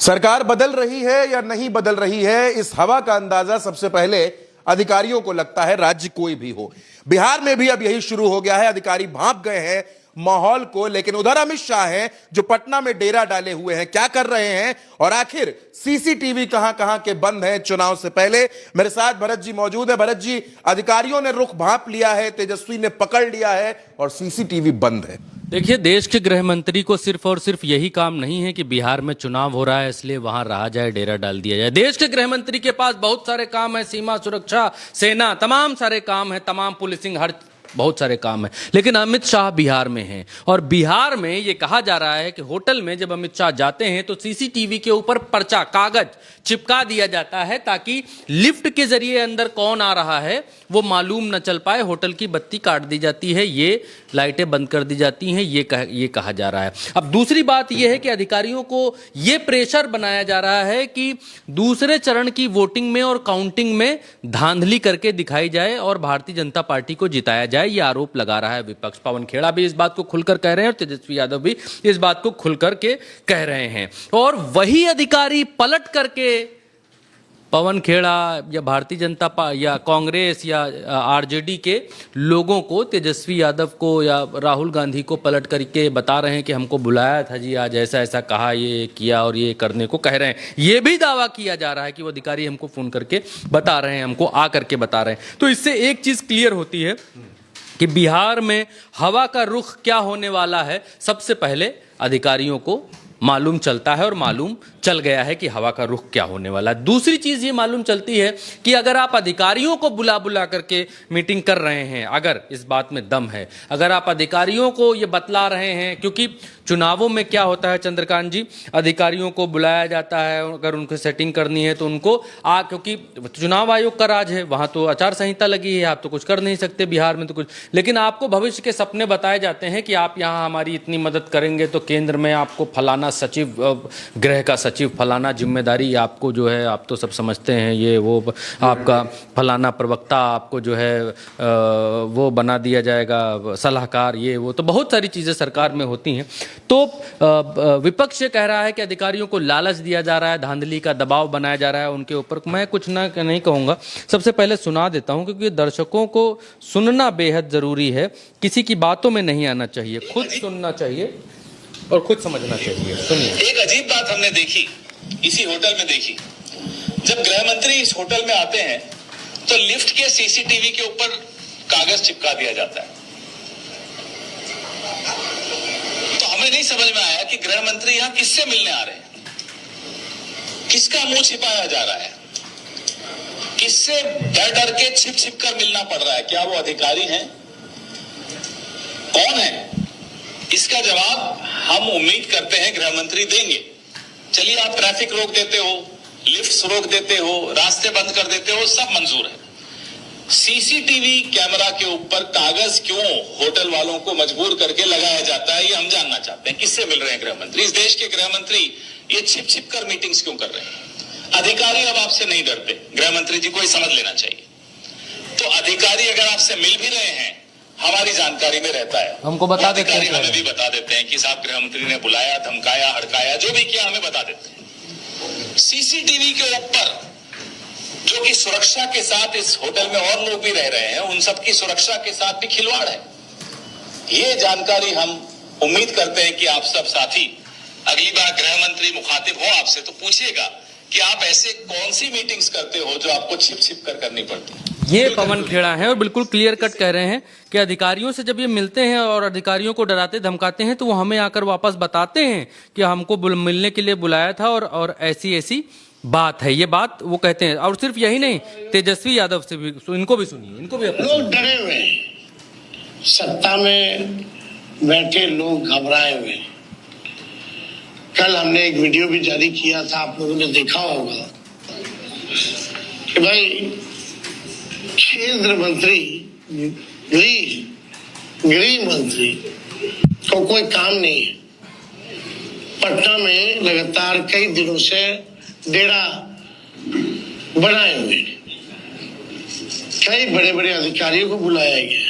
सरकार बदल रही है या नहीं बदल रही है, इस हवा का अंदाजा सबसे पहले अधिकारियों को लगता है, राज्य कोई भी हो। बिहार में भी अब यही शुरू हो गया है, अधिकारी भांप गए हैं माहौल को। लेकिन उधर अमित शाह हैं जो पटना में डेरा डाले हुए हैं, क्या कर रहे हैं और आखिर सीसीटीवी कहां कहां के बंद हैं चुनाव से पहले। मेरे साथ भरत जी मौजूद है। भरत जी, अधिकारियों ने रुख भांप लिया है, तेजस्वी ने पकड़ लिया है और सीसीटीवी बंद है। देखिए, देश के गृह मंत्री को सिर्फ और सिर्फ यही काम नहीं है कि बिहार में चुनाव हो रहा है इसलिए वहां रहा जाए, डेरा डाल दिया जाए। देश के गृह मंत्री के पास बहुत सारे काम है, सीमा सुरक्षा, सेना, तमाम सारे काम है, तमाम पुलिसिंग, हर बहुत सारे काम है। लेकिन अमित शाह बिहार में हैं और बिहार में ये कहा जा रहा है कि होटल में जब अमित शाह जाते हैं तो सीसीटीवी के ऊपर पर्चा, कागज चिपका दिया जाता है ताकि लिफ्ट के जरिए अंदर कौन आ रहा है वो मालूम न चल पाए। होटल की बत्ती काट दी जाती है, ये लाइटें बंद कर दी जाती हैं, ये कहा जा रहा है। अब दूसरी बात यह है कि अधिकारियों को ये प्रेशर बनाया जा रहा है कि दूसरे चरण की वोटिंग में और काउंटिंग में धांधली करके दिखाई जाए और भारतीय जनता पार्टी को जिताया जाए। ये आरोप लगा रहा है विपक्ष। पवन खेड़ा भी इस बात को खुलकर कह रहे हैं और तेजस्वी यादव भी इस बात को खुलकर के कह रहे हैं। और वही अधिकारी पलट करके पवन खेड़ा या भारतीय जनता या कांग्रेस या आरजेडी के लोगों को, तेजस्वी यादव को या राहुल गांधी को पलट करके बता रहे हैं कि हमको बुलाया था जी, आज ऐसा ऐसा कहा, ये किया और ये करने को कह रहे हैं। ये भी दावा किया जा रहा है कि वो अधिकारी हमको फोन करके बता रहे हैं, हमको आ करके बता रहे हैं। तो इससे एक चीज क्लियर होती है कि बिहार में हवा का रुख क्या होने वाला है, सबसे पहले अधिकारियों को मालूम चलता है और मालूम चल गया है कि हवा का रुख क्या होने वाला है। दूसरी चीज ये मालूम चलती है कि अगर आप अधिकारियों को बुला बुला करके मीटिंग कर रहे हैं, अगर इस बात में दम है, अगर आप अधिकारियों को ये बतला रहे हैं, क्योंकि चुनावों में क्या होता है चंद्रकांत जी, अधिकारियों को बुलाया जाता है, अगर उनको सेटिंग करनी है तो उनको क्योंकि चुनाव आयोग का राज है, वहां तो आचार संहिता लगी है, आप तो कुछ कर नहीं सकते बिहार में तो कुछ। लेकिन आपको भविष्य के सपने बताए जाते हैं कि आप यहाँ हमारी इतनी मदद करेंगे तो केंद्र में आपको फलाना सचिव, गृह का सचिव, फलाना जिम्मेदारी आपको जो है, आप तो सब समझते हैं, ये वो आपका फलाना प्रवक्ता आपको जो है वो बना दिया जाएगा, सलाहकार, ये वो, तो बहुत सारी चीज़ें सरकार में होती हैं। तो विपक्ष ये कह रहा है कि अधिकारियों को लालच दिया जा रहा है, धांधली का दबाव बनाया जा रहा है उनके ऊपर। मैं कुछ ना नहीं कहूँगा, सबसे पहले सुना देता हूँ क्योंकि दर्शकों को सुनना बेहद ज़रूरी है, किसी की बातों में नहीं आना चाहिए, खुद सुनना चाहिए और खुद समझना चाहिए। सुनिए। एक अजीब बात हमने देखी, इसी होटल में देखी। जब गृह मंत्री इस होटल में आते हैं तो लिफ्ट के सीसीटीवी के ऊपर कागज चिपका दिया जाता है। तो हमें नहीं समझ में आया कि गृह मंत्री यहां किससे मिलने आ रहे हैं, किसका मुंह छिपाया जा रहा है, किससे डर डर के छिप छिप कर मिलना पड़ रहा है। क्या वो अधिकारी हैं, कौन है? इसका जवाब हम उम्मीद करते हैं गृह मंत्री देंगे। चलिए, आप ट्रैफिक रोक देते हो, लिफ्ट्स रोक देते हो, रास्ते बंद कर देते हो, सब मंजूर है। सीसीटीवी कैमरा के ऊपर कागज क्यों होटल वालों को मजबूर करके लगाया जाता है, ये हम जानना चाहते हैं। किससे मिल रहे हैं गृह मंत्री? इस देश के गृह मंत्री ये छिप छिप कर मीटिंग्स क्यों कर रहे हैं? अधिकारी अब आपसे नहीं डरते, गृह मंत्री जी को ही समझ लेना चाहिए। तो अधिकारी अगर आपसे मिल भी रहे हैं, हमारी जानकारी में रहता है, हमको बता देते हैं, हमें भी बता देते हैं कि साहब गृह मंत्री ने बुलाया, धमकाया, हड़काया, जो भी किया हमें बता देते हैं। सीसीटीवी के ऊपर जो कि सुरक्षा के साथ, इस होटल में और लोग भी रह रहे हैं, उन सबकी सुरक्षा के साथ भी खिलवाड़ है। ये जानकारी हम उम्मीद करते हैं कि आप सब साथी अगली बार गृह मंत्री मुखातिब हो आपसे तो पूछिएगा कि आप ऐसे कौन सी मीटिंग्स करते हो जो आपको छिप छिप कर करनी पड़ती है। ये पवन खेड़ा है और बिल्कुल क्लियर कट कह रहे हैं कि अधिकारियों से जब ये मिलते हैं और अधिकारियों को डराते धमकाते हैं तो वो हमें आकर वापस बताते हैं कि हमको मिलने के लिए बुलाया था और ऐसी ऐसी बात है। ये बात वो कहते हैं। और सिर्फ यही नहीं, तेजस्वी यादव से भी, इनको भी सुनिए, इनको भी। लोग डरे हुए हैं, सत्ता में बैठे लोग घबराए हुए। कल हमने एक वीडियो भी जारी किया था, आप लोगों ने देखा होगा कि भाई केंद्र मंत्री, गृह मंत्री को कोई काम नहीं है। पटना में लगातार कई दिनों से डेरा बनाए हुए, कई बड़े बड़े अधिकारियों को बुलाया गया,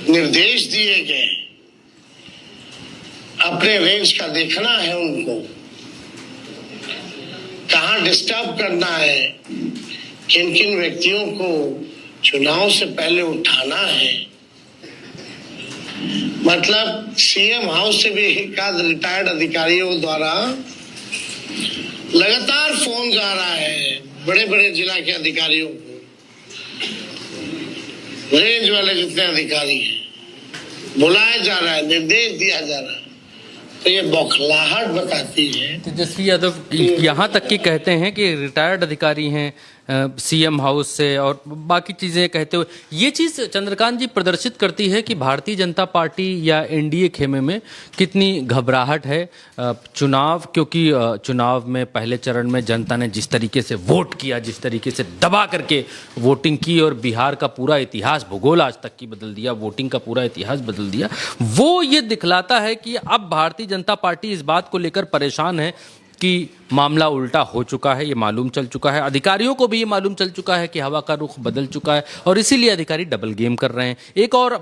निर्देश दिए गए, अपने रेंज का देखना है उनको। कहाँ डिस्टर्ब करना है, किन किन व्यक्तियों को चुनाव से पहले उठाना है। मतलब सीएम हाउस से भी एकाध रिटायर्ड अधिकारियों द्वारा लगातार फोन जा रहा है बड़े बड़े जिला के अधिकारियों को, रेंज वाले जितने अधिकारी हैं, बुलाया जा रहा है, निर्देश दिया जा रहा है। तो ये बौखलाहट बताती है। तेजस्वी यादव यहाँ तक कि कहते हैं कि रिटायर्ड अधिकारी हैं सीएम हाउस से और बाकी चीजें कहते हुए, ये चीज चंद्रकांत जी प्रदर्शित करती है कि भारतीय जनता पार्टी या एनडीए खेमे में कितनी घबराहट है चुनाव, क्योंकि चुनाव में पहले चरण में जनता ने जिस तरीके से वोट किया, जिस तरीके से दबा करके वोटिंग की और बिहार का पूरा इतिहास, भूगोल आज तक की बदल दिया, वोटिंग का पूरा इतिहास बदल दिया, वो ये दिखलाता है कि अब भारतीय जनता पार्टी इस बात को लेकर परेशान है कि मामला उल्टा हो चुका है। ये मालूम चल चुका है, अधिकारियों को भी ये मालूम चल चुका है कि हवा का रुख बदल चुका है और इसीलिए अधिकारी डबल गेम कर रहे हैं। एक और